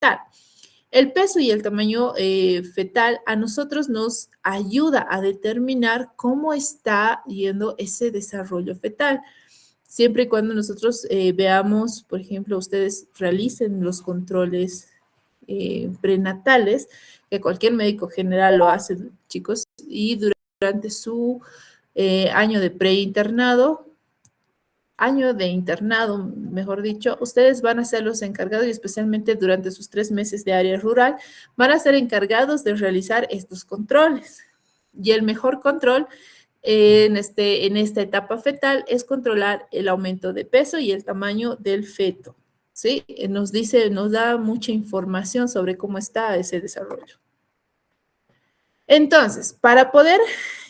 fetal. El peso y el tamaño fetal a nosotros nos ayuda a determinar cómo está yendo ese desarrollo fetal. Siempre y cuando nosotros veamos, por ejemplo, ustedes realicen los controles prenatales, que cualquier médico general lo hace, chicos, y durante su año de internado, mejor dicho, ustedes van a ser los encargados y especialmente durante sus 3 meses de área rural, van a ser encargados de realizar estos controles. Y el mejor control en esta etapa fetal es controlar el aumento de peso y el tamaño del feto. ¿Sí? Nos da mucha información sobre cómo está ese desarrollo. Entonces,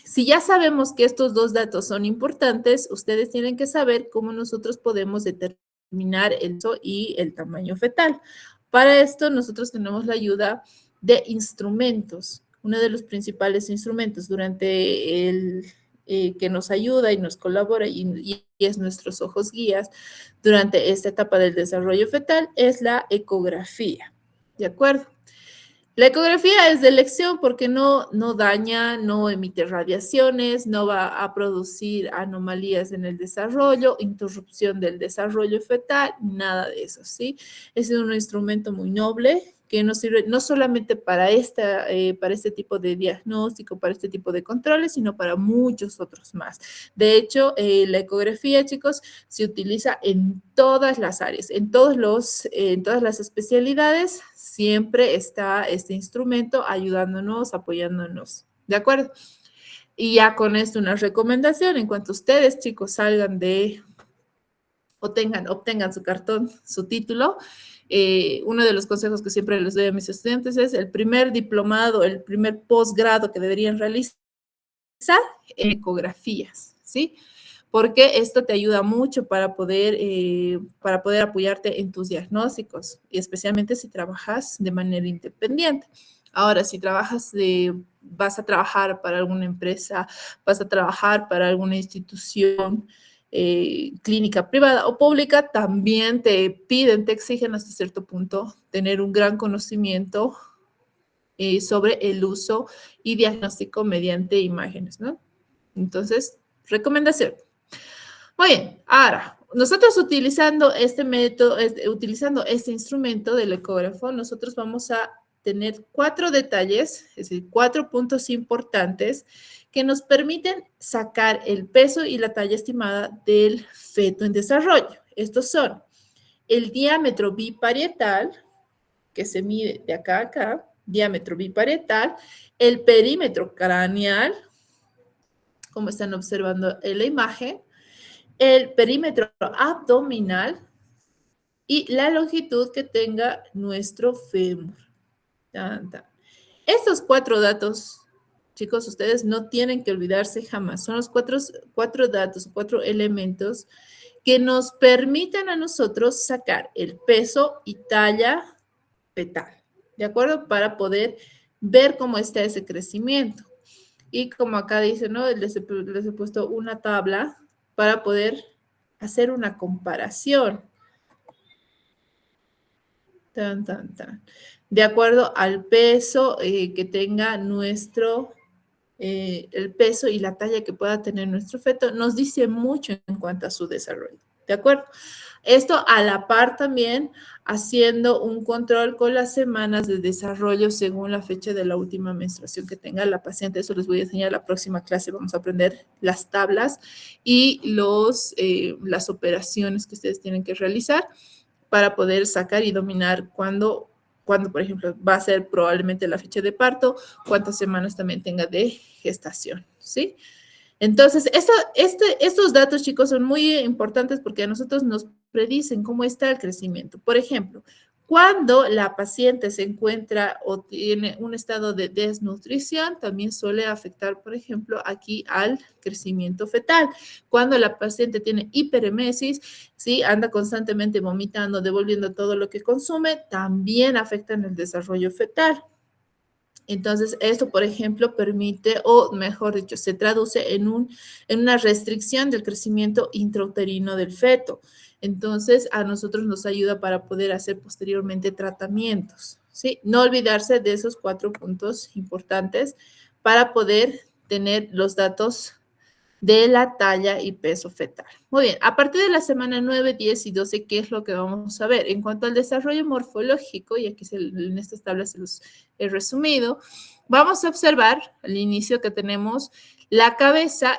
si ya sabemos que estos dos datos son importantes, ustedes tienen que saber cómo nosotros podemos determinar el peso y el tamaño fetal. Para esto, nosotros tenemos la ayuda de instrumentos. Uno de los principales instrumentos que nos ayuda y nos colabora y es nuestros ojos guías durante esta etapa del desarrollo fetal es la ecografía. ¿De acuerdo? La ecografía es de elección porque no daña, no emite radiaciones, no va a producir anomalías en el desarrollo, interrupción del desarrollo fetal, nada de eso, ¿sí? Es un instrumento muy noble que nos sirve no solamente para este tipo de diagnóstico, para este tipo de controles, sino para muchos otros más. De hecho, la ecografía, chicos, se utiliza en todas las áreas, en todas las especialidades, siempre está este instrumento ayudándonos, apoyándonos. ¿De acuerdo? Y ya con esto una recomendación, en cuanto ustedes, chicos, salgan obtengan su cartón, su título, uno de los consejos que siempre les doy a mis estudiantes es el primer diplomado, el primer posgrado que deberían realizar en ecografías, ¿sí? Porque esto te ayuda mucho para poder apoyarte en tus diagnósticos, y especialmente si trabajas de manera independiente. Ahora, si vas a trabajar para alguna empresa, vas a trabajar para alguna institución, clínica privada o pública, también te exigen hasta cierto punto tener un gran conocimiento sobre el uso y diagnóstico mediante imágenes, ¿no? Entonces, recomendación. Muy bien, ahora, nosotros utilizando este método, utilizando este instrumento del ecógrafo, nosotros vamos a tener 4 detalles, es decir, 4 puntos importantes que nos permiten sacar el peso y la talla estimada del feto en desarrollo. Estos son el diámetro biparietal, que se mide de acá a acá, diámetro biparietal, el perímetro craneal, como están observando en la imagen, el perímetro abdominal y la longitud que tenga nuestro fémur. Tan, tan. Estos 4 datos, chicos, ustedes no tienen que olvidarse jamás. Son los 4 datos, 4 elementos que nos permiten a nosotros sacar el peso y talla fetal, ¿de acuerdo? Para poder ver cómo está ese crecimiento. Y como acá dice, ¿no? Les he puesto una tabla para poder hacer una comparación. Tan, tan, tan. De acuerdo al peso que tenga el peso y la talla que pueda tener nuestro feto, nos dice mucho en cuanto a su desarrollo. ¿De acuerdo? Esto a la par también haciendo un control con las semanas de desarrollo según la fecha de la última menstruación que tenga la paciente. Eso les voy a enseñar en la próxima clase. Vamos a aprender las tablas y las operaciones que ustedes tienen que realizar para poder sacar y dominar cuándo, por ejemplo, va a ser probablemente la fecha de parto, cuántas semanas también tenga de gestación, ¿sí? Entonces, estos datos, chicos, son muy importantes porque a nosotros nos predicen cómo está el crecimiento. Por ejemplo, cuando la paciente se encuentra o tiene un estado de desnutrición, también suele afectar, por ejemplo, aquí al crecimiento fetal. Cuando la paciente tiene hiperemesis, ¿sí? Anda constantemente vomitando, devolviendo todo lo que consume, también afecta en el desarrollo fetal. Entonces, esto, por ejemplo, permite, o mejor dicho, se traduce en una restricción del crecimiento intrauterino del feto. Entonces, a nosotros nos ayuda para poder hacer posteriormente tratamientos, ¿sí? No olvidarse de esos 4 puntos importantes para poder tener los datos de la talla y peso fetal. Muy bien, a partir de la semana 9, 10 y 12, ¿qué es lo que vamos a ver? En cuanto al desarrollo morfológico, y aquí en estas tablas se los he resumido, vamos a observar al inicio que tenemos la cabeza,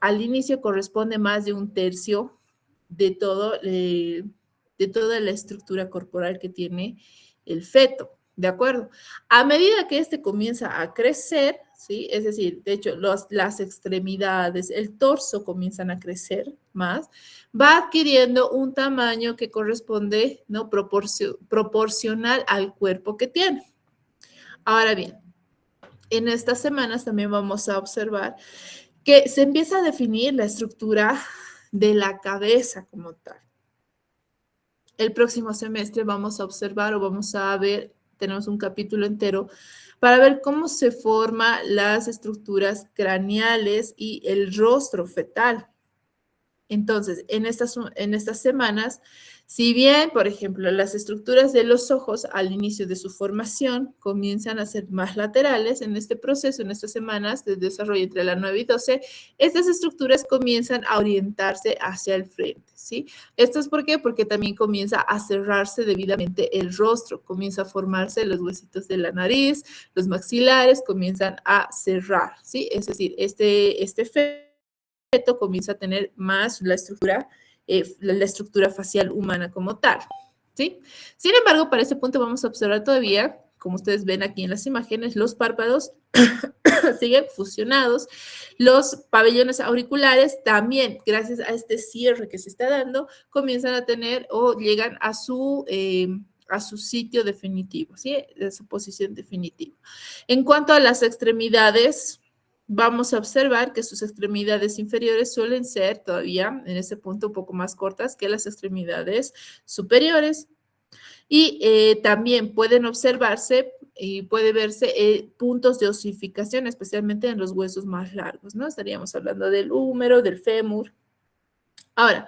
al inicio corresponde más de 1/3 de de toda la estructura corporal que tiene el feto, ¿de acuerdo? A medida que este comienza a crecer, ¿sí? Es decir, de hecho, las extremidades, el torso comienzan a crecer más, va adquiriendo un tamaño que corresponde, ¿no? Proporcional al cuerpo que tiene. Ahora bien, en estas semanas también vamos a observar que se empieza a definir la estructura de la cabeza como tal. El próximo semestre vamos a observar o vamos a ver, tenemos un capítulo entero para ver cómo se forman las estructuras craneales y el rostro fetal. Entonces, en estas semanas, si bien, por ejemplo, las estructuras de los ojos al inicio de su formación comienzan a ser más laterales, en este proceso, en estas semanas de desarrollo entre la 9 y 12, estas estructuras comienzan a orientarse hacia el frente, ¿sí? ¿Esto es por qué? Porque también comienza a cerrarse debidamente el rostro, comienza a formarse los huesitos de la nariz, los maxilares comienzan a cerrar, ¿sí? Es decir, este feto comienza a tener más la estructura facial humana como tal, ¿sí? Sin embargo, para ese punto vamos a observar todavía, como ustedes ven aquí en las imágenes, los párpados siguen fusionados, los pabellones auriculares también, gracias a este cierre que se está dando, comienzan a tener o llegan a su sitio definitivo, ¿sí? A su posición definitiva. En cuanto a las extremidades, vamos a observar que sus extremidades inferiores suelen ser todavía en ese punto un poco más cortas que las extremidades superiores. Y también pueden observarse y puede verse puntos de osificación, especialmente en los huesos más largos, ¿no? Estaríamos hablando del húmero, del fémur. Ahora,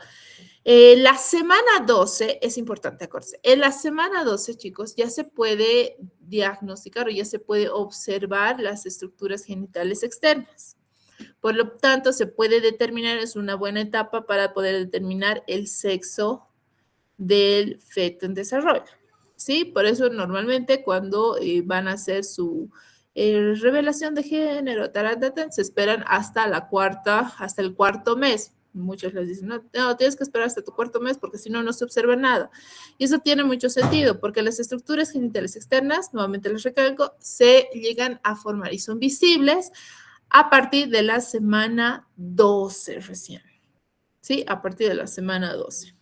la semana 12 es importante acordarse. En la semana 12, chicos, ya se puede diagnosticar o ya se puede observar las estructuras genitales externas. Por lo tanto, se puede determinar, es una buena etapa para poder determinar el sexo del feto en desarrollo. ¿Sí? Por eso normalmente cuando van a hacer su revelación de género, se esperan hasta hasta el cuarto mes. Muchos les dicen, no, tienes que esperar hasta tu cuarto mes porque si no, no se observa nada. Y eso tiene mucho sentido porque las estructuras genitales externas, nuevamente les recalco, se llegan a formar y son visibles a partir de la semana 12 recién. ¿Sí? A partir de la semana 12.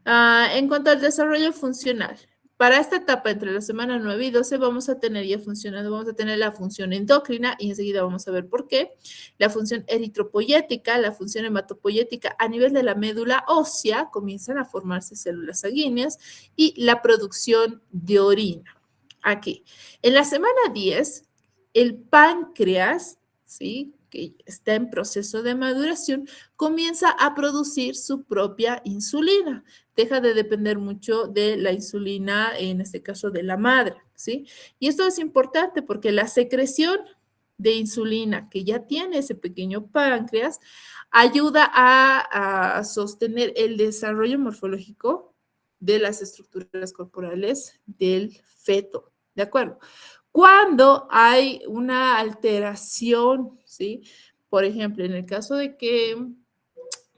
En cuanto al desarrollo funcional, para esta etapa entre la semana 9 y 12 vamos a tener ya funcionando, vamos a tener la función endocrina y enseguida vamos a ver por qué, la función eritropoyética, la función hematopoyética a nivel de la médula ósea, comienzan a formarse células sanguíneas y la producción de orina. Aquí, en la semana 10, el páncreas, ¿sí?, que está en proceso de maduración, comienza a producir su propia insulina. Deja de depender mucho de la insulina, en este caso de la madre, ¿sí? Y esto es importante porque la secreción de insulina que ya tiene ese pequeño páncreas ayuda a sostener el desarrollo morfológico de las estructuras corporales del feto, ¿de acuerdo? Cuando hay una alteración, ¿sí? Por ejemplo, en el caso de que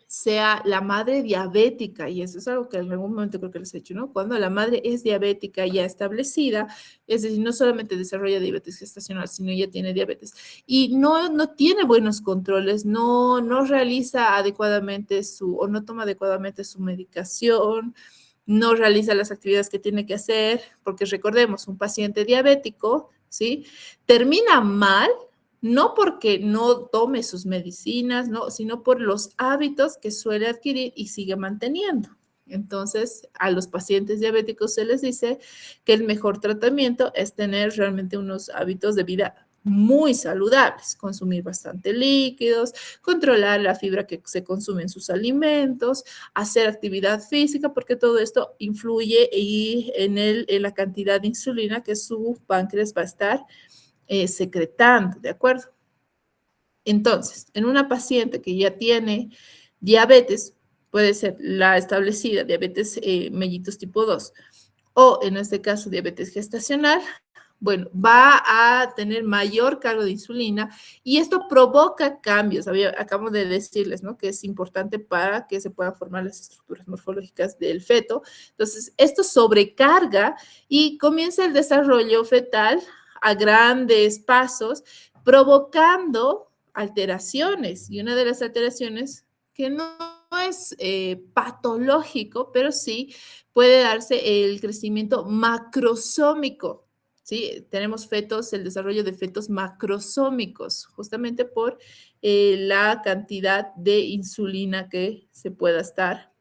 sea la madre diabética, y eso es algo que en algún momento creo que les he hecho, ¿no? Cuando la madre es diabética ya establecida, es decir, no solamente desarrolla diabetes gestacional, sino ya tiene diabetes, y no tiene buenos controles, no realiza adecuadamente o no toma adecuadamente su medicación, no realiza las actividades que tiene que hacer, porque recordemos, un paciente diabético, ¿sí? Termina mal, no porque no tome sus medicinas, no, sino por los hábitos que suele adquirir y sigue manteniendo. Entonces, a los pacientes diabéticos se les dice que el mejor tratamiento es tener realmente unos hábitos de vida muy saludables, consumir bastante líquidos, controlar la fibra que se consume en sus alimentos, hacer actividad física, porque todo esto influye en la cantidad de insulina que su páncreas va a estar secretando, ¿de acuerdo? Entonces, en una paciente que ya tiene diabetes, puede ser la establecida, diabetes mellitus tipo 2, o en este caso diabetes gestacional, bueno, va a tener mayor cargo de insulina y esto provoca cambios. Acabo de decirles, ¿no? Que es importante para que se puedan formar las estructuras morfológicas del feto. Entonces, esto sobrecarga y comienza el desarrollo fetal a grandes pasos, provocando alteraciones. Y una de las alteraciones que no es patológico, pero sí puede darse el crecimiento macrosómico. ¿Sí? Tenemos fetos, el desarrollo de fetos macrosómicos, justamente por la cantidad de insulina que se pueda estar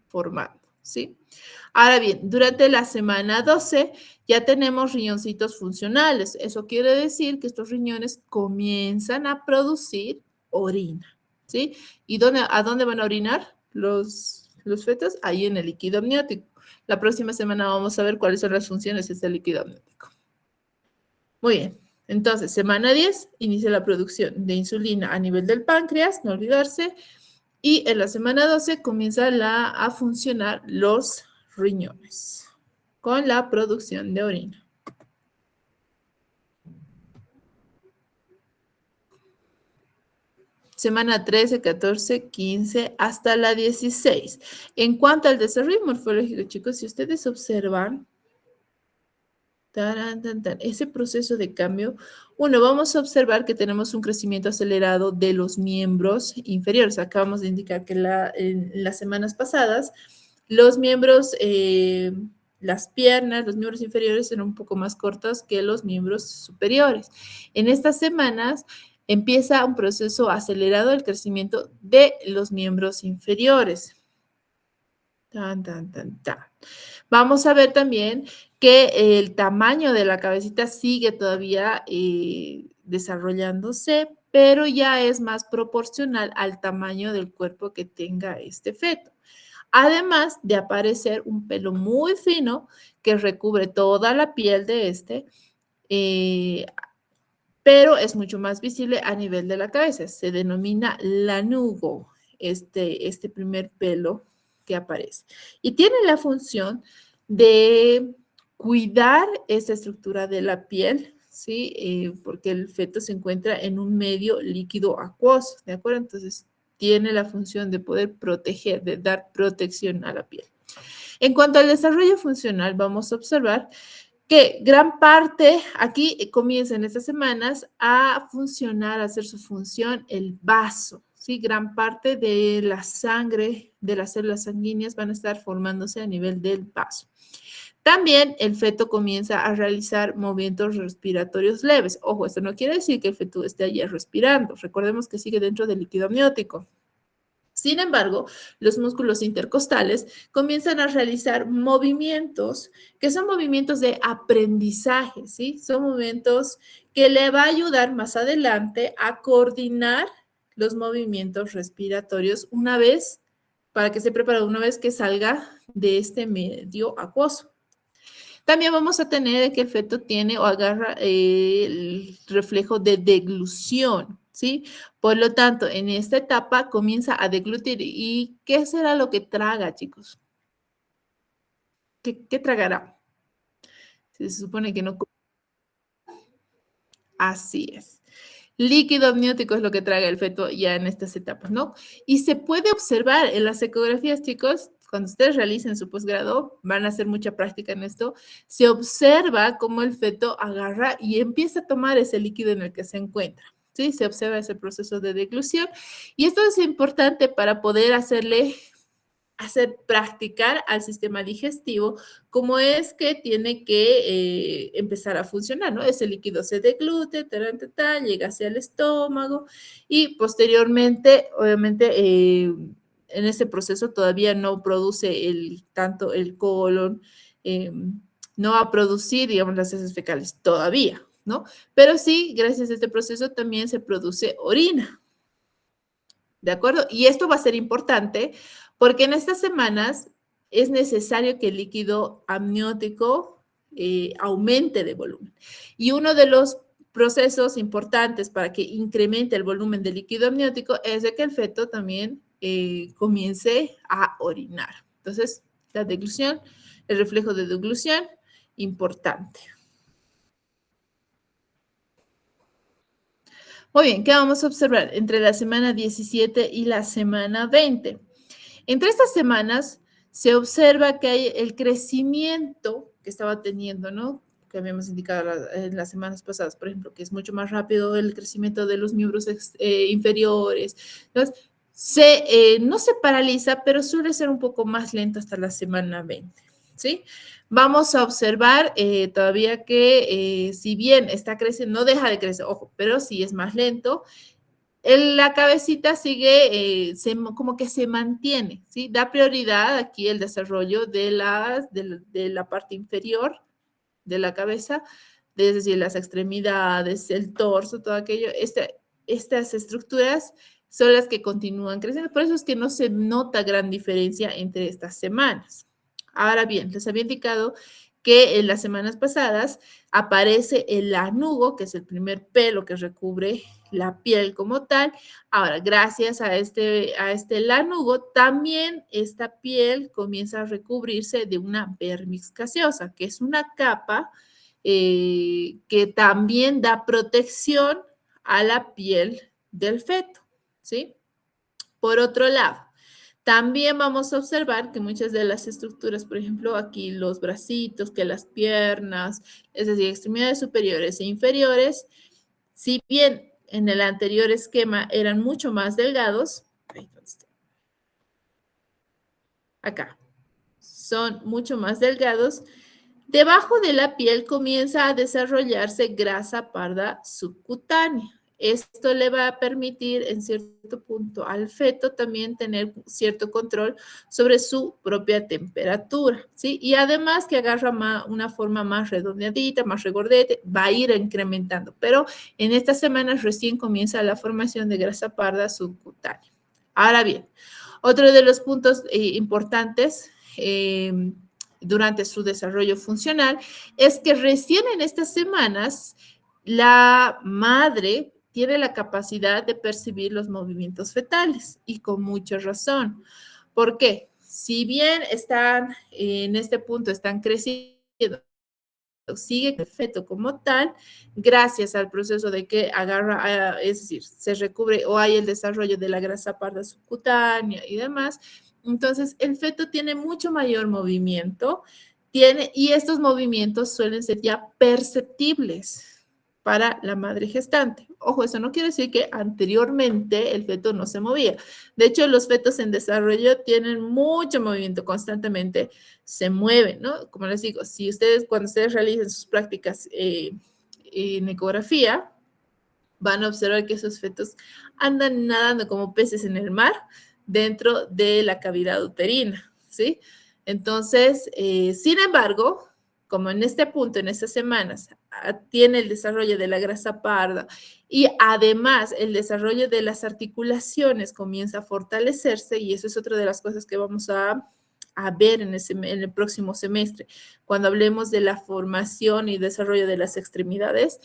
formando, ¿sí? Ahora bien, durante la semana 12 ya tenemos riñoncitos funcionales. Eso quiere decir que estos riñones comienzan a producir orina, ¿sí? ¿Y a dónde van a orinar los fetos? Ahí en el líquido amniótico. La próxima semana vamos a ver cuáles son las funciones de este líquido amniótico. Muy bien. Entonces, semana 10 inicia la producción de insulina a nivel del páncreas, no olvidarse. Y en la semana 12 comienza a funcionar los riñones con la producción de orina. Semana 13, 14, 15 hasta la 16. En cuanto al desarrollo morfológico, chicos, si ustedes observan, ese proceso de cambio, vamos a observar que tenemos un crecimiento acelerado de los miembros inferiores. Acabamos de indicar que en las semanas pasadas, los miembros, las piernas, los miembros inferiores eran un poco más cortos que los miembros superiores. En estas semanas empieza un proceso acelerado del crecimiento de los miembros inferiores. Vamos a ver también que el tamaño de la cabecita sigue todavía desarrollándose, pero ya es más proporcional al tamaño del cuerpo que tenga este feto. Además de aparecer un pelo muy fino que recubre toda la piel de este, pero es mucho más visible a nivel de la cabeza. Se denomina lanugo, este primer pelo que aparece. Y tiene la función de cuidar esa estructura de la piel, ¿sí? Porque el feto se encuentra en un medio líquido acuoso, ¿de acuerdo? Entonces, tiene la función de poder proteger, de dar protección a la piel. En cuanto al desarrollo funcional, vamos a observar que gran parte, aquí comienza en estas semanas a funcionar, a hacer su función el vaso, ¿sí? Gran parte de la sangre, de las células sanguíneas van a estar formándose a nivel del vaso. También el feto comienza a realizar movimientos respiratorios leves. Ojo, esto no quiere decir que el feto esté allí respirando. Recordemos que sigue dentro del líquido amniótico. Sin embargo, los músculos intercostales comienzan a realizar movimientos que son movimientos de aprendizaje, ¿sí? Son movimientos que le va a ayudar más adelante a coordinar los movimientos respiratorios para que se prepare una vez que salga de este medio acuoso. También vamos a tener que el feto tiene o agarra el reflejo de deglución, ¿sí? Por lo tanto, en esta etapa comienza a deglutir. ¿Y qué será lo que traga, chicos? ¿Qué tragará? Se supone que no. Así es. Líquido amniótico es lo que traga el feto ya en estas etapas, ¿no? Y se puede observar en las ecografías, chicos, cuando ustedes realicen su posgrado, van a hacer mucha práctica en esto, se observa cómo el feto agarra y empieza a tomar ese líquido en el que se encuentra, ¿sí? Se observa ese proceso de deglución y esto es importante para poder hacer practicar al sistema digestivo cómo es que tiene que empezar a funcionar, ¿no? Ese líquido se deglute, llega hacia el estómago y posteriormente, obviamente, en ese proceso todavía no produce tanto el colon, no va a producir, digamos, las heces fecales todavía, ¿no? Pero sí, gracias a este proceso también se produce orina, ¿de acuerdo? Y esto va a ser importante porque en estas semanas es necesario que el líquido amniótico aumente de volumen. Y uno de los procesos importantes para que incremente el volumen del líquido amniótico es de que el feto también comience a orinar. Entonces, la deglución, el reflejo de deglución, importante. Muy bien, ¿qué vamos a observar entre la semana 17 y la semana 20? Entre estas semanas se observa que hay el crecimiento que estaba teniendo, ¿no? Que habíamos indicado en las semanas pasadas, por ejemplo, que es mucho más rápido el crecimiento de los miembros inferiores. Entonces, no se paraliza, pero suele ser un poco más lento hasta la semana 20, ¿sí? Vamos a observar todavía que si bien está creciendo, no deja de crecer, ojo, pero sí es más lento. La cabecita sigue, como que se mantiene, ¿sí? Da prioridad aquí el desarrollo de la parte inferior de la cabeza, es decir, las extremidades, el torso, todo aquello. Estas estructuras son las que continúan creciendo. Por eso es que no se nota gran diferencia entre estas semanas. Ahora bien, les había indicado que en las semanas pasadas aparece el lanugo, que es el primer pelo que recubre la piel como tal. Ahora, gracias a este lanugo, también esta piel comienza a recubrirse de una vermis gaseosa, que es una capa que también da protección a la piel del feto, ¿sí? Por otro lado, también vamos a observar que muchas de las estructuras, por ejemplo, aquí los bracitos, que las piernas, es decir, extremidades superiores e inferiores, si bien en el anterior esquema eran mucho más delgados, acá, son mucho más delgados, debajo de la piel comienza a desarrollarse grasa parda subcutánea. Esto le va a permitir en cierto punto al feto también tener cierto control sobre su propia temperatura, ¿sí? Y además que agarra una forma más redondeadita, más regordete, va a ir incrementando. Pero en estas semanas recién comienza la formación de grasa parda subcutánea. Ahora bien, otro de los puntos importantes durante su desarrollo funcional es que recién en estas semanas la madre tiene la capacidad de percibir los movimientos fetales y con mucha razón. ¿Por qué? Si bien están en este punto, están creciendo, sigue el feto como tal, gracias al proceso de que agarra, es decir, se recubre o hay el desarrollo de la grasa parda subcutánea y demás. Entonces, el feto tiene mucho mayor movimiento, y estos movimientos suelen ser ya perceptibles para la madre gestante. Ojo, eso no quiere decir que anteriormente el feto no se movía. De hecho, los fetos en desarrollo tienen mucho movimiento constantemente, se mueven, ¿no? Como les digo, si cuando ustedes realicen sus prácticas en ecografía, van a observar que esos fetos andan nadando como peces en el mar dentro de la cavidad uterina, ¿sí? Entonces, sin embargo, como en este punto, en estas semanas, tiene el desarrollo de la grasa parda y además el desarrollo de las articulaciones comienza a fortalecerse, y eso es otra de las cosas que vamos a ver en el próximo semestre, cuando hablemos de la formación y desarrollo de las extremidades.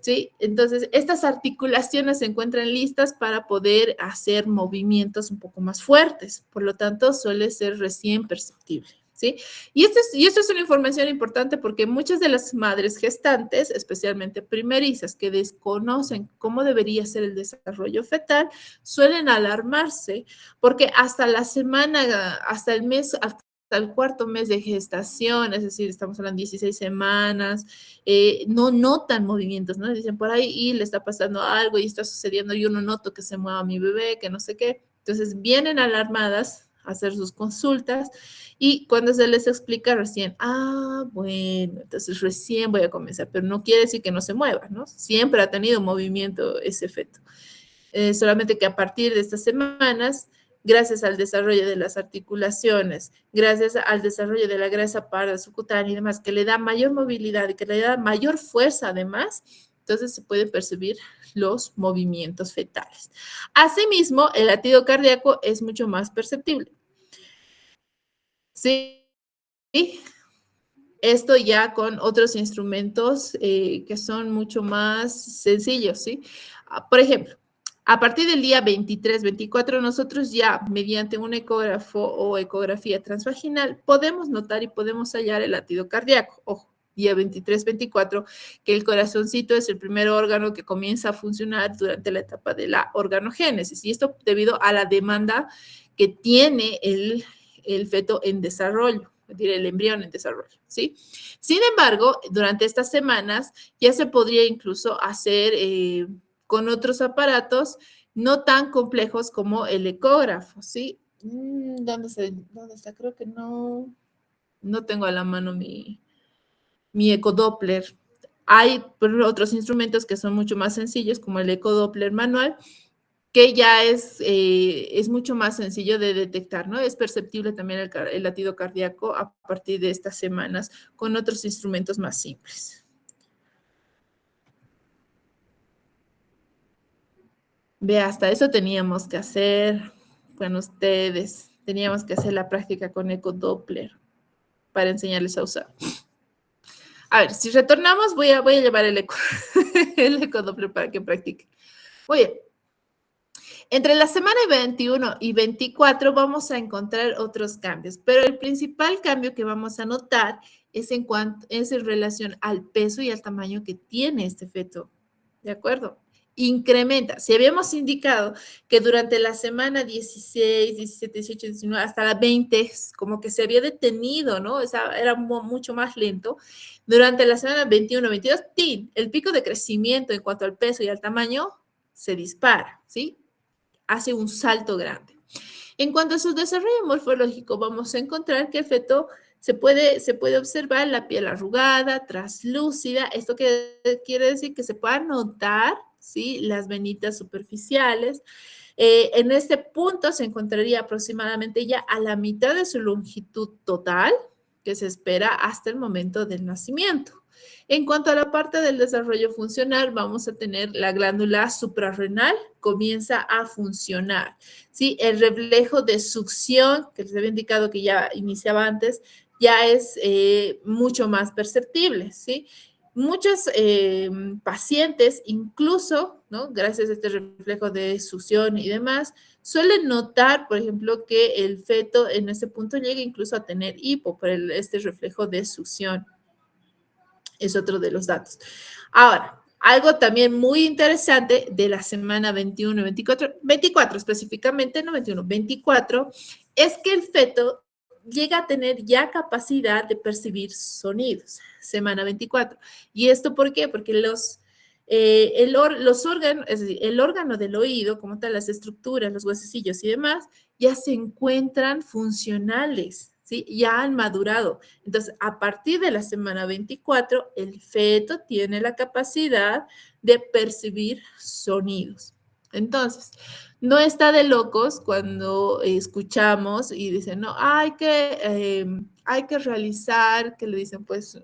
¿Sí? Entonces, estas articulaciones se encuentran listas para poder hacer movimientos un poco más fuertes, por lo tanto, suele ser recién perceptible, ¿sí? Y esto es una información importante porque muchas de las madres gestantes, especialmente primerizas, que desconocen cómo debería ser el desarrollo fetal, suelen alarmarse porque hasta la semana, hasta el mes, hasta el cuarto mes de gestación, es decir, estamos hablando de 16 semanas, no notan movimientos, ¿no? Dicen por ahí y le está pasando algo y está sucediendo, yo no noto que se mueva mi bebé, que no sé qué. Entonces vienen alarmadas a hacer sus consultas y cuando se les explica recién, bueno, entonces recién voy a comenzar, pero no quiere decir que no se mueva, ¿no? Siempre ha tenido movimiento ese feto. Solamente que a partir de estas semanas gracias al desarrollo de las articulaciones, gracias al desarrollo de la grasa parda subcutánea y demás, que le da mayor movilidad y que le da mayor fuerza además, entonces se pueden percibir los movimientos fetales. Asimismo, el latido cardíaco es mucho más perceptible. Sí, esto ya con otros instrumentos que son mucho más sencillos, ¿sí? Por ejemplo, a partir del día 23, 24, nosotros ya mediante un ecógrafo o ecografía transvaginal podemos notar y podemos hallar el latido cardíaco. Ojo, día 23, 24, que el corazoncito es el primer órgano que comienza a funcionar durante la etapa de la organogénesis. Y esto debido a la demanda que tiene el feto en desarrollo, es decir, el embrión en desarrollo, ¿sí? Sin embargo, durante estas semanas ya se podría incluso hacer con otros aparatos no tan complejos como el ecógrafo, ¿sí? ¿Dónde está? Creo que no tengo a la mano mi ecodoppler. Hay otros instrumentos que son mucho más sencillos, como el ecodoppler manual, que ya es mucho más sencillo de detectar, ¿no? Es perceptible también el latido cardíaco a partir de estas semanas con otros instrumentos más simples. Ve, hasta eso teníamos que hacer con ustedes. Teníamos que hacer la práctica con ecodoppler para enseñarles a usar. A ver, si retornamos, voy a llevar el ecodoppler para que practiquen. Oye, entre la semana 21 y 24 vamos a encontrar otros cambios, pero el principal cambio que vamos a notar es en relación al peso y al tamaño que tiene este feto. ¿De acuerdo? Incrementa. Si habíamos indicado que durante la semana 16, 17, 18, 19, hasta la 20, como que se había detenido, ¿no? Era mucho más lento. Durante la semana 21, 22, ¡tin! El pico de crecimiento en cuanto al peso y al tamaño se dispara, ¿sí? Hace un salto grande. En cuanto a su desarrollo morfológico, vamos a encontrar que el feto se puede observar la piel arrugada, traslúcida. Esto quiere decir que se pueda notar, ¿sí?, las venitas superficiales. En este punto se encontraría aproximadamente ya a la mitad de su longitud total, que se espera hasta el momento del nacimiento. En cuanto a la parte del desarrollo funcional, vamos a tener la glándula suprarrenal, comienza a funcionar, ¿sí? El reflejo de succión, que les había indicado que ya iniciaba antes, ya es mucho más perceptible, ¿sí? Muchos pacientes, incluso, ¿no?, gracias a este reflejo de succión y demás, suelen notar, por ejemplo, que el feto en ese punto llega incluso a tener hipo por este reflejo de succión. Es otro de los datos. Ahora, algo también muy interesante de la semana 21 y 24 específicamente, no 21, 24, es que el feto llega a tener ya capacidad de percibir sonidos, semana 24. ¿Y esto por qué? Porque los órganos, es decir, el órgano del oído, como tal, las estructuras, los huesecillos y demás, ya se encuentran funcionales, ¿sí? Ya han madurado. Entonces, a partir de la semana 24, el feto tiene la capacidad de percibir sonidos. Entonces, no está de locos cuando escuchamos y dicen, no, hay que realizar, que le dicen, pues,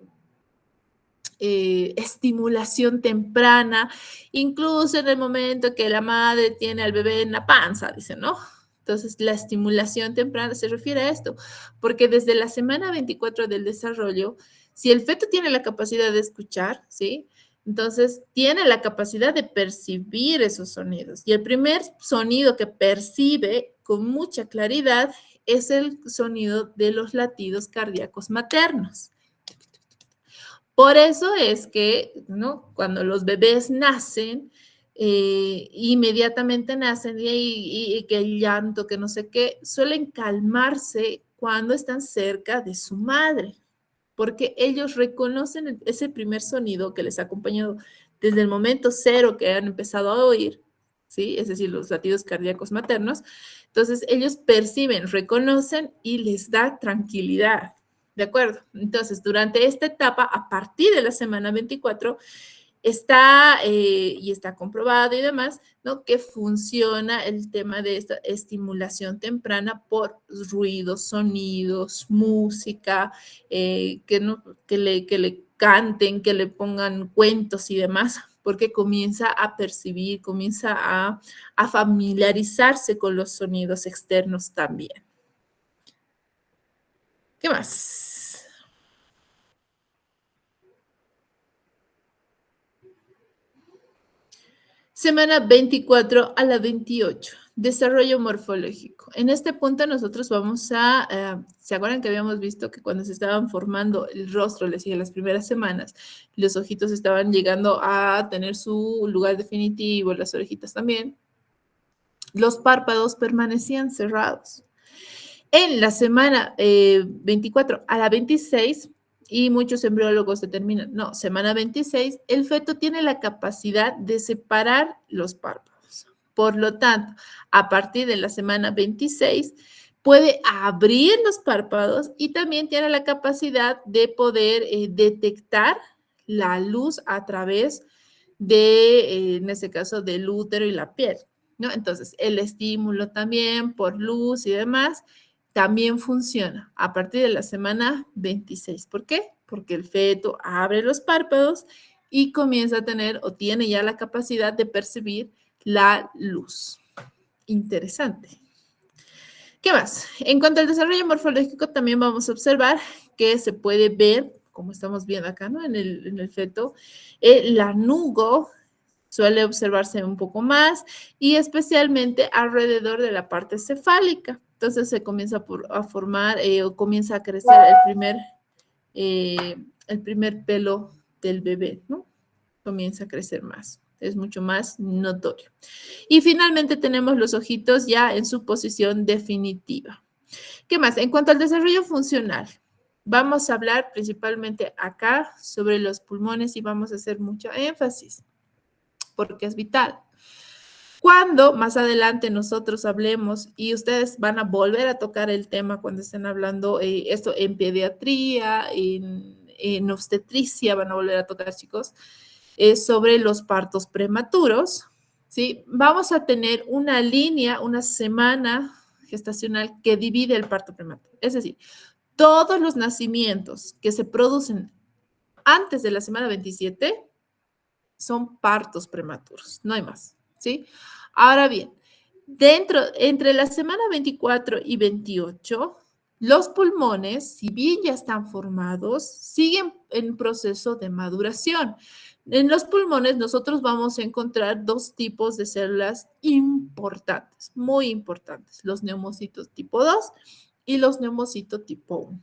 estimulación temprana, incluso en el momento que la madre tiene al bebé en la panza, dicen, ¿no? Entonces, la estimulación temprana se refiere a esto, porque desde la semana 24 del desarrollo, si el feto tiene la capacidad de escuchar, ¿sí? Entonces, tiene la capacidad de percibir esos sonidos. Y el primer sonido que percibe con mucha claridad es el sonido de los latidos cardíacos maternos. Por eso es que, ¿no?, cuando los bebés nacen, inmediatamente nacen y que el llanto, que no sé qué, suelen calmarse cuando están cerca de su madre, porque ellos reconocen ese primer sonido que les ha acompañado desde el momento cero que han empezado a oír, ¿sí? Es decir, los latidos cardíacos maternos. Entonces, ellos perciben, reconocen y les da tranquilidad. ¿De acuerdo? Entonces, durante esta etapa, a partir de la semana 24, y está comprobado y demás, ¿no? Que funciona el tema de esta estimulación temprana por ruidos, sonidos, música, no, que le canten, que le pongan cuentos y demás, porque comienza a percibir, comienza a familiarizarse con los sonidos externos también. ¿Qué más? Semana 24 a la 28, desarrollo morfológico. En este punto nosotros vamos ¿se acuerdan que habíamos visto que cuando se estaban formando el rostro, les decía, las primeras semanas, los ojitos estaban llegando a tener su lugar definitivo, las orejitas también? Los párpados permanecían cerrados. En la semana 24 a la 26, y muchos embriólogos determinan, no, semana 26, el feto tiene la capacidad de separar los párpados. Por lo tanto, a partir de la semana 26, puede abrir los párpados y también tiene la capacidad de poder detectar la luz a través de, en este caso, del útero y la piel, ¿no? Entonces, el estímulo también por luz y demás también funciona a partir de la semana 26. ¿Por qué? Porque el feto abre los párpados y comienza a tener o tiene ya la capacidad de percibir la luz. Interesante. ¿Qué más? En cuanto al desarrollo morfológico, también vamos a observar que se puede ver, como estamos viendo acá, ¿no? En el feto, el lanugo suele observarse un poco más y especialmente alrededor de la parte cefálica. Entonces se comienza a formar o comienza a crecer el primer pelo del bebé, ¿no? Comienza a crecer más. Es mucho más notorio. Y finalmente tenemos los ojitos ya en su posición definitiva. ¿Qué más? En cuanto al desarrollo funcional, vamos a hablar principalmente acá sobre los pulmones y vamos a hacer mucho énfasis porque es vital. Cuando más adelante nosotros hablemos y ustedes van a volver a tocar el tema cuando estén hablando esto en pediatría, en obstetricia, van a volver a tocar, chicos, sobre los partos prematuros, ¿sí? Vamos a tener una línea, una semana gestacional que divide el parto prematuro. Es decir, todos los nacimientos que se producen antes de la semana 27 son partos prematuros, no hay más, ¿sí? Ahora bien, entre la semana 24 y 28, los pulmones, si bien ya están formados, siguen en proceso de maduración. En los pulmones nosotros vamos a encontrar dos tipos de células importantes, muy importantes, los neumocitos tipo 2 y los neumocitos tipo 1.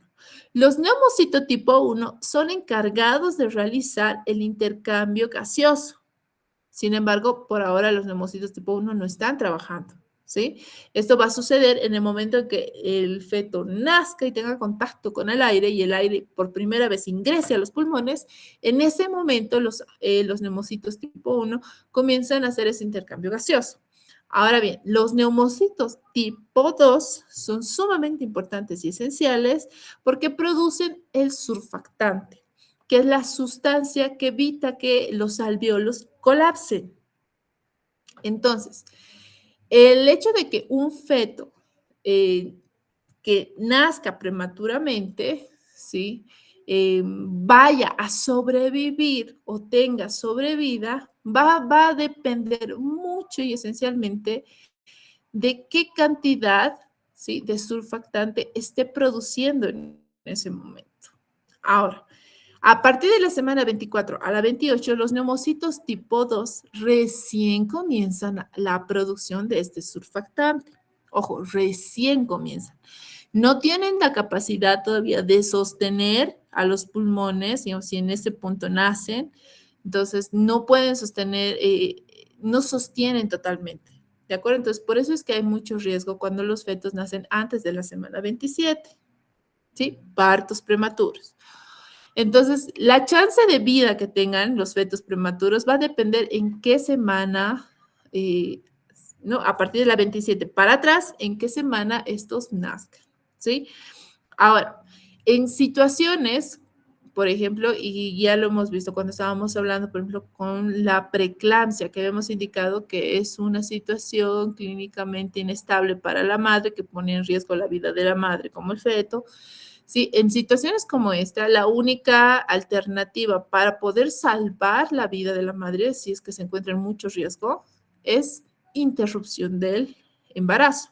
Los neumocitos tipo 1 son encargados de realizar el intercambio gaseoso. Sin embargo, por ahora los neumocitos tipo 1 no están trabajando, ¿sí? Esto va a suceder en el momento en que el feto nazca y tenga contacto con el aire y el aire por primera vez ingrese a los pulmones. En ese momento los neumocitos tipo 1 comienzan a hacer ese intercambio gaseoso. Ahora bien, los neumocitos tipo 2 son sumamente importantes y esenciales porque producen el surfactante, que es la sustancia que evita que los alvéolos colapsen. Entonces, el hecho de que un feto que nazca prematuramente, ¿sí? Vaya a sobrevivir o tenga sobrevida, va a depender mucho y esencialmente de qué cantidad, ¿sí? De surfactante esté produciendo en ese momento. Ahora, a partir de la semana 24 a la 28, los neumocitos tipo 2 recién comienzan la producción de este surfactante. Ojo, recién comienzan. No tienen la capacidad todavía de sostener a los pulmones, digamos, si en ese punto nacen, entonces no pueden sostener, no sostienen totalmente. ¿De acuerdo? Entonces, por eso es que hay mucho riesgo cuando los fetos nacen antes de la semana 27, ¿sí? Partos prematuros. Entonces, la chance de vida que tengan los fetos prematuros va a depender en qué semana, ¿no? A partir de la 27 para atrás, en qué semana estos nazcan, ¿sí? Ahora, en situaciones por ejemplo, y ya lo hemos visto cuando estábamos hablando, por ejemplo, con la preeclampsia, que habíamos indicado que es una situación clínicamente inestable para la madre, que pone en riesgo la vida de la madre como el feto. Sí, en situaciones como esta, la única alternativa para poder salvar la vida de la madre, si es que se encuentra en mucho riesgo, es interrupción del embarazo.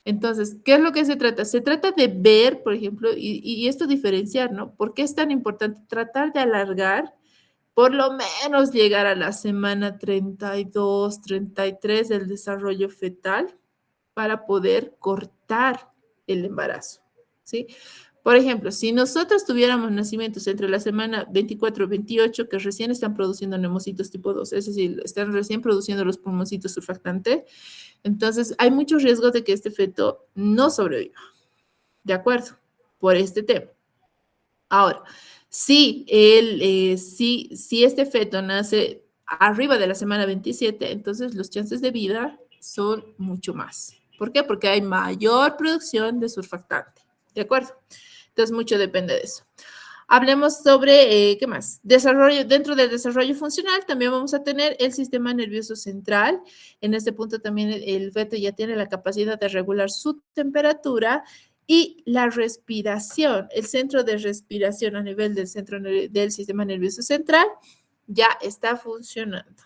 Entonces, ¿qué es lo que se trata? Se trata de ver, por ejemplo, y esto diferenciar, ¿no? ¿Por qué es tan importante tratar de alargar, por lo menos llegar a la semana 32, 33 del desarrollo fetal para poder cortar el embarazo, ¿sí? Por ejemplo, si nosotros tuviéramos nacimientos entre la semana 24 y 28, que recién están produciendo neumocitos tipo 2, es decir, están recién produciendo los pulmoncitos surfactantes, entonces hay mucho riesgo de que este feto no sobreviva, ¿de acuerdo? Por este tema. Ahora, si este feto nace arriba de la semana 27, entonces los chances de vida son mucho más. ¿Por qué? Porque hay mayor producción de surfactante, ¿de acuerdo? Entonces, mucho depende de eso. Hablemos sobre, ¿qué más? Desarrollo, dentro del desarrollo funcional también vamos a tener el sistema nervioso central. En este punto también el feto ya tiene la capacidad de regular su temperatura y la respiración. El centro de respiración a nivel del centro del sistema nervioso central ya está funcionando.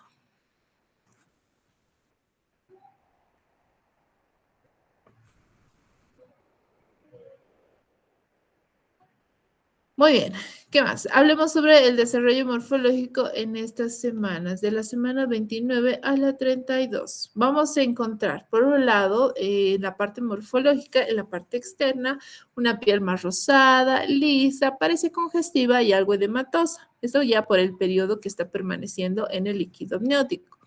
Muy bien, ¿qué más? Hablemos sobre el desarrollo morfológico en estas semanas, de la semana 29 a la 32. Vamos a encontrar, por un lado, en la parte morfológica, en la parte externa, una piel más rosada, lisa, parece congestiva y algo edematosa. Esto ya por el periodo que está permaneciendo en el líquido amniótico.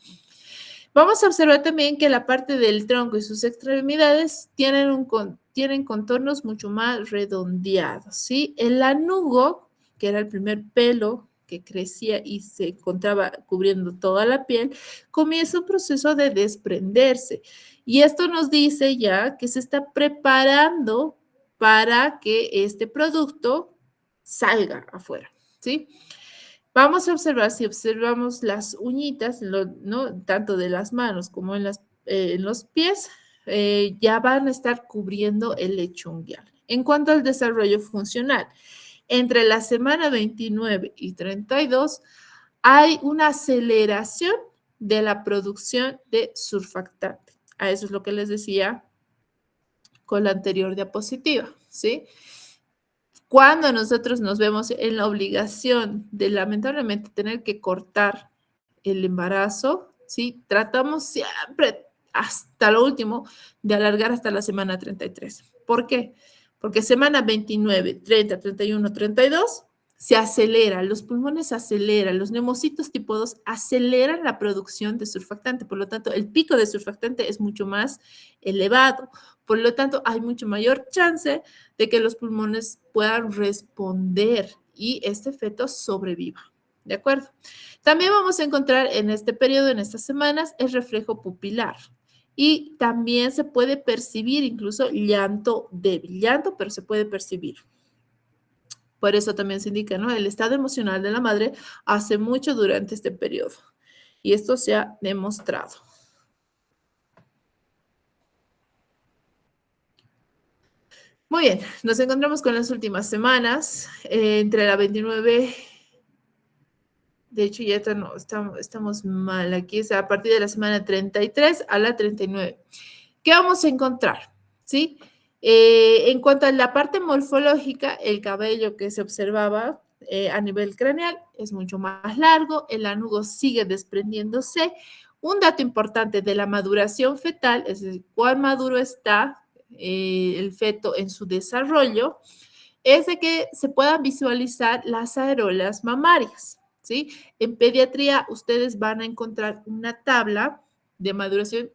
Vamos a observar también que la parte del tronco y sus extremidades tienen contornos mucho más redondeados, ¿sí? El lanugo, que era el primer pelo que crecía y se encontraba cubriendo toda la piel, comienza un proceso de desprenderse. Y esto nos dice ya que se está preparando para que este producto salga afuera, ¿sí? Vamos a observar, si observamos las uñitas, ¿no? Tanto de las manos como en los pies, ya van a estar cubriendo el lecho unguial. En cuanto al desarrollo funcional, entre la semana 29 y 32 hay una aceleración de la producción de surfactante. A eso es lo que les decía con la anterior diapositiva, ¿sí? Cuando nosotros nos vemos en la obligación de lamentablemente tener que cortar el embarazo, ¿sí? Tratamos siempre hasta lo último de alargar hasta la semana 33. ¿Por qué? Porque semana 29, 30, 31, 32 se acelera, los pulmones aceleran, los neumocitos tipo 2 aceleran la producción de surfactante, por lo tanto, el pico de surfactante es mucho más elevado, por lo tanto, hay mucho mayor chance de que los pulmones puedan responder y este feto sobreviva. ¿De acuerdo? También vamos a encontrar en este periodo, en estas semanas, el reflejo pupilar. Y también se puede percibir incluso llanto débil, llanto, pero se puede percibir. Por eso también se indica, ¿no? El estado emocional de la madre hace mucho durante este periodo. Y esto se ha demostrado. Muy bien, nos encontramos con las últimas semanas, entre la 29, de hecho ya estamos mal aquí, es a partir de la semana 33 a la 39. ¿Qué vamos a encontrar? ¿Sí? En cuanto a la parte morfológica, el cabello que se observaba a nivel craneal es mucho más largo, el lanugo sigue desprendiéndose. Un dato importante de la maduración fetal, es decir, cuán maduro está el feto en su desarrollo, es de que se puedan visualizar las areolas mamarias, ¿sí? En pediatría ustedes van a encontrar una tabla de maduración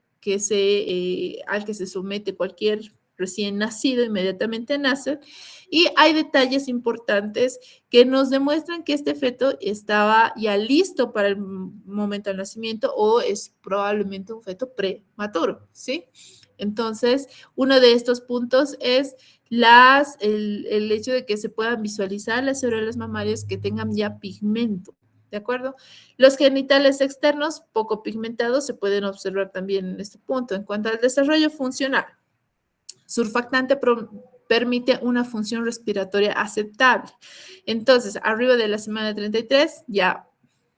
al que se somete cualquier recién nacido, inmediatamente nace, y hay detalles importantes que nos demuestran que este feto estaba ya listo para el momento del nacimiento o es probablemente un feto prematuro, ¿sí? Entonces, uno de estos puntos es el hecho de que se puedan visualizar las areolas mamarias que tengan ya pigmento, ¿de acuerdo? Los genitales externos poco pigmentados se pueden observar también en este punto. En cuanto al desarrollo funcional, surfactante permite una función respiratoria aceptable. Entonces, arriba de la semana 33 ya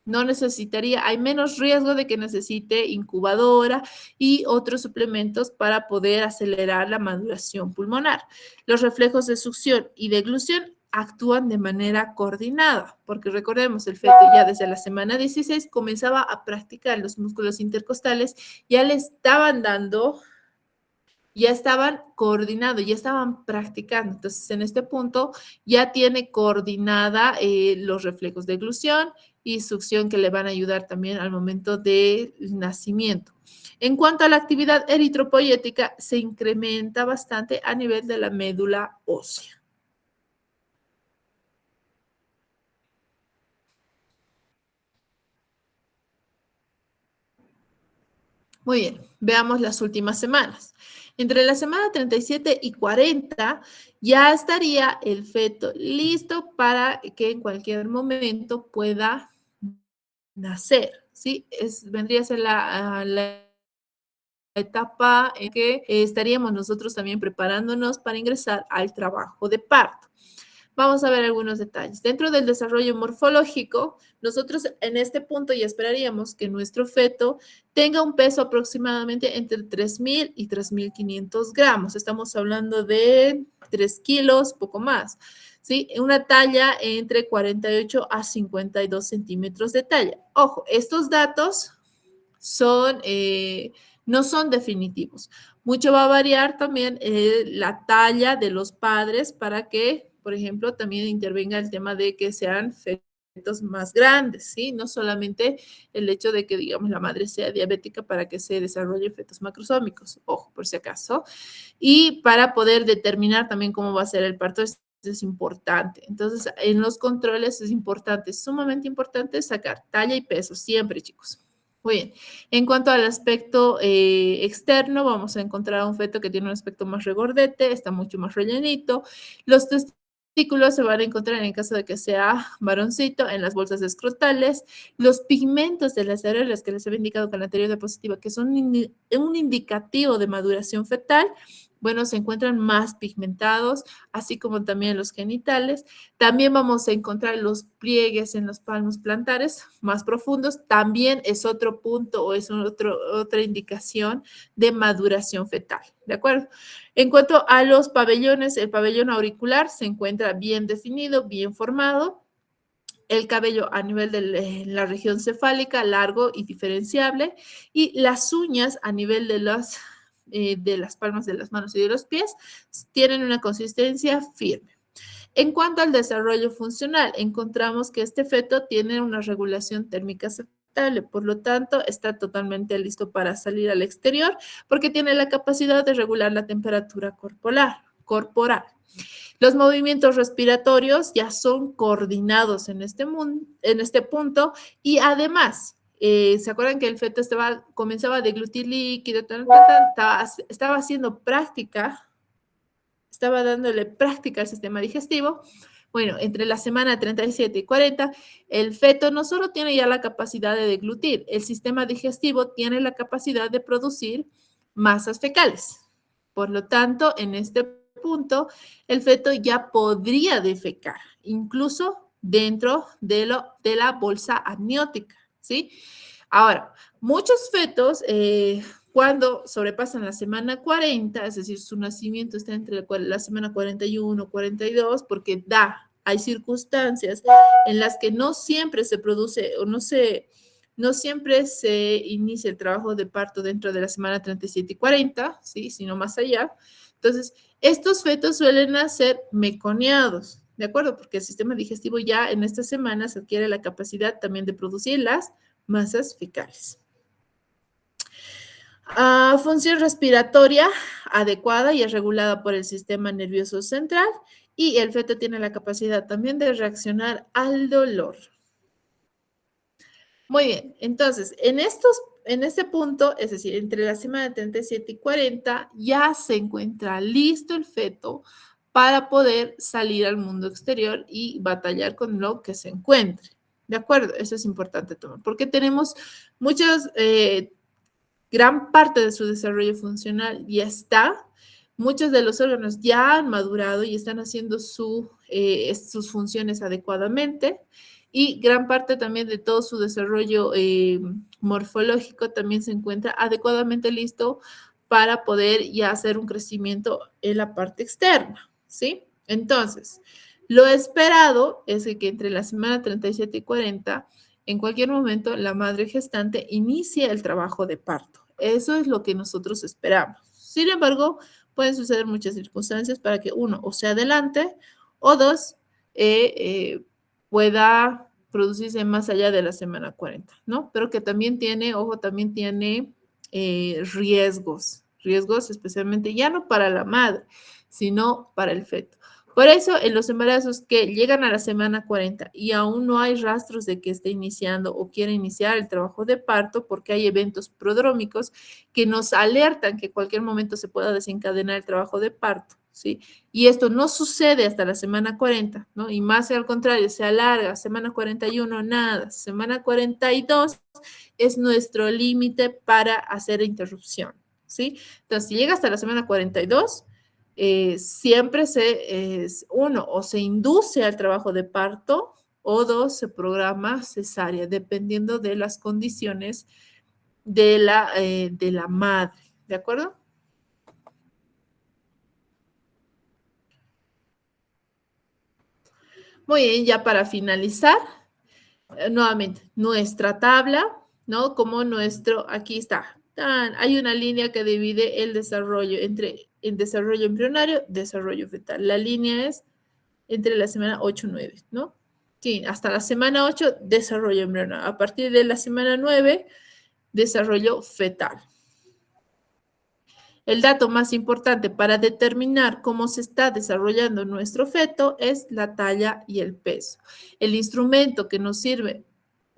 no necesitaría, hay menos riesgo de que necesite incubadora y otros suplementos para poder acelerar la maduración pulmonar. Los reflejos de succión y deglución actúan de manera coordinada, porque recordemos, el feto ya desde la semana 16 comenzaba a practicar los músculos intercostales, ya le estaban dando, ya estaban coordinando, ya estaban practicando. Entonces, en este punto ya tiene coordinada los reflejos de eglución y succión que le van a ayudar también al momento del nacimiento. En cuanto a la actividad eritropoyética, se incrementa bastante a nivel de la médula ósea. Muy bien, veamos las últimas semanas. Entre la semana 37 y 40 ya estaría el feto listo para que en cualquier momento pueda nacer, ¿sí? Vendría a ser la etapa en que estaríamos nosotros también preparándonos para ingresar al trabajo de parto. Vamos a ver algunos detalles. Dentro del desarrollo morfológico, nosotros en este punto ya esperaríamos que nuestro feto tenga un peso aproximadamente entre 3.000 y 3.500 gramos. Estamos hablando de 3 kilos, poco más. ¿Sí? Una talla entre 48 a 52 centímetros de talla. Ojo, estos datos son, no son definitivos. Mucho va a variar también la talla de los padres para que, por ejemplo, también intervenga el tema de que sean fetos más grandes, ¿sí? No solamente el hecho de que, digamos, la madre sea diabética para que se desarrollen fetos macrosómicos, ojo, por si acaso. Y para poder determinar también cómo va a ser el parto es importante. Entonces, en los controles es importante, sumamente importante sacar talla y peso, siempre, chicos. Muy bien. En cuanto al aspecto externo, vamos a encontrar un feto que tiene un aspecto más regordete, está mucho más rellenito. Los testículos se van a encontrar en caso de que sea varoncito en las bolsas escrotales. Los pigmentos de las areolas que les había indicado con la anterior diapositiva, que son un indicativo de maduración fetal, bueno, se encuentran más pigmentados, así como también los genitales. También vamos a encontrar los pliegues en los palmos plantares más profundos. También es otro punto o es otra indicación de maduración fetal, ¿de acuerdo? En cuanto a los pabellones, el pabellón auricular se encuentra bien definido, bien formado. El cabello a nivel de la región cefálica, largo y diferenciable. Y las uñas a nivel de las palmas de las manos y de los pies tienen una consistencia firme. En cuanto al desarrollo funcional, encontramos que este feto tiene una regulación térmica aceptable, por lo tanto, está totalmente listo para salir al exterior porque tiene la capacidad de regular la temperatura corporal. Los movimientos respiratorios ya son coordinados en este punto y además, ¿se acuerdan que el feto comenzaba a deglutir líquido, estaba haciendo práctica, estaba dándole práctica al sistema digestivo? Bueno, entre la semana 37 y 40, el feto no solo tiene ya la capacidad de deglutir, el sistema digestivo tiene la capacidad de producir masas fecales. Por lo tanto, en este punto, el feto ya podría defecar, incluso dentro de la bolsa amniótica, ¿sí? Ahora, muchos fetos, cuando sobrepasan la semana 40, es decir, su nacimiento está entre la semana 41 y 42, porque hay circunstancias en las que no siempre se produce o no siempre se inicia el trabajo de parto dentro de la semana 37 y 40, ¿sí? Sino más allá. Entonces, estos fetos suelen nacer meconeados, ¿de acuerdo? Porque el sistema digestivo ya en estas semanas adquiere la capacidad también de producir las masas fecales. Función respiratoria adecuada y es regulada por el sistema nervioso central y el feto tiene la capacidad también de reaccionar al dolor. Muy bien, entonces, en este punto, es decir, entre la semana 37 y 40, ya se encuentra listo el feto para poder salir al mundo exterior y batallar con lo que se encuentre. ¿De acuerdo? Eso es importante tomar, porque tenemos muchos, gran parte de su desarrollo funcional ya está. Muchos de los órganos ya han madurado y están haciendo sus funciones adecuadamente. Y gran parte también de todo su desarrollo morfológico también se encuentra adecuadamente listo para poder ya hacer un crecimiento en la parte externa, ¿sí? Entonces, lo esperado es que entre la semana 37 y 40, en cualquier momento, la madre gestante inicie el trabajo de parto. Eso es lo que nosotros esperamos. Sin embargo, pueden suceder muchas circunstancias para que uno o se adelante o dos pueda producirse más allá de la semana 40, ¿no? Pero que también tiene, ojo, también tiene riesgos especialmente ya no para la madre, sino para el feto. Por eso, en los embarazos que llegan a la semana 40 y aún no hay rastros de que esté iniciando o quiera iniciar el trabajo de parto, porque hay eventos prodrómicos que nos alertan que en cualquier momento se pueda desencadenar el trabajo de parto, ¿sí? Y esto no sucede hasta la semana 40, ¿no? Y más al contrario, se alarga, semana 41, nada, semana 42 es nuestro límite para hacer interrupción, ¿sí? Entonces, si llega hasta la semana 42, siempre uno, o se induce al trabajo de parto, o dos, se programa cesárea, dependiendo de las condiciones de la madre, ¿de acuerdo? Muy bien, ya para finalizar, nuevamente, nuestra tabla, ¿no? Como aquí está, hay una línea que divide el desarrollo entre el desarrollo embrionario, desarrollo fetal. La línea es entre la semana 8 y 9, ¿no? Sí, hasta la semana 8, desarrollo embrionario. A partir de la semana 9, desarrollo fetal. El dato más importante para determinar cómo se está desarrollando nuestro feto es la talla y el peso. El instrumento que nos sirve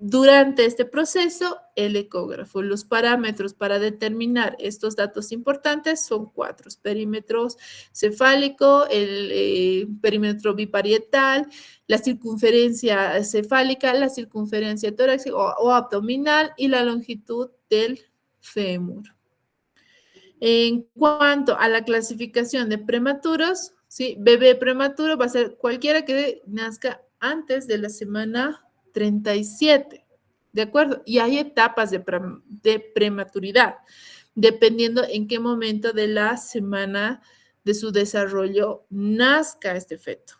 durante este proceso, el ecógrafo. Los parámetros para determinar estos datos importantes son 4: perímetro cefálico, el perímetro biparietal, la circunferencia cefálica, la circunferencia torácica o abdominal y la longitud del fémur. En cuanto a la clasificación de prematuros, ¿sí? Bebé prematuro va a ser cualquiera que nazca antes de la semana 37, ¿de acuerdo? Y hay etapas de prematuridad, dependiendo en qué momento de la semana de su desarrollo nazca este feto.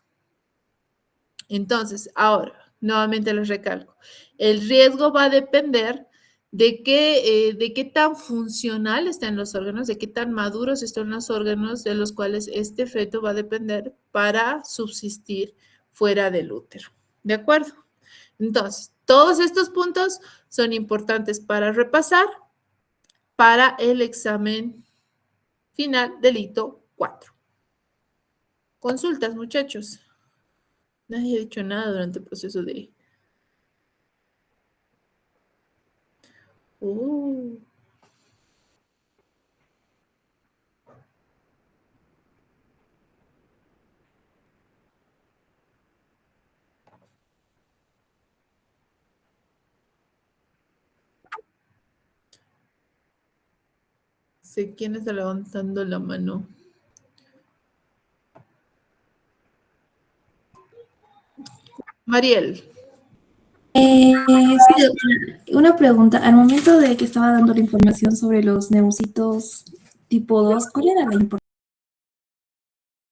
Entonces, ahora, nuevamente les recalco, el riesgo va a depender de qué tan funcional están los órganos, de qué tan maduros están los órganos de los cuales este feto va a depender para subsistir fuera del útero. ¿De acuerdo? Entonces, todos estos puntos son importantes para repasar para el examen final del hito 4. Consultas, muchachos. Nadie ha dicho nada durante el proceso de... sé quién está levantando la mano. Mariel. Sí, una pregunta. Al momento de que estaba dando la información sobre los neucitos tipo 2, ¿cuál era la importancia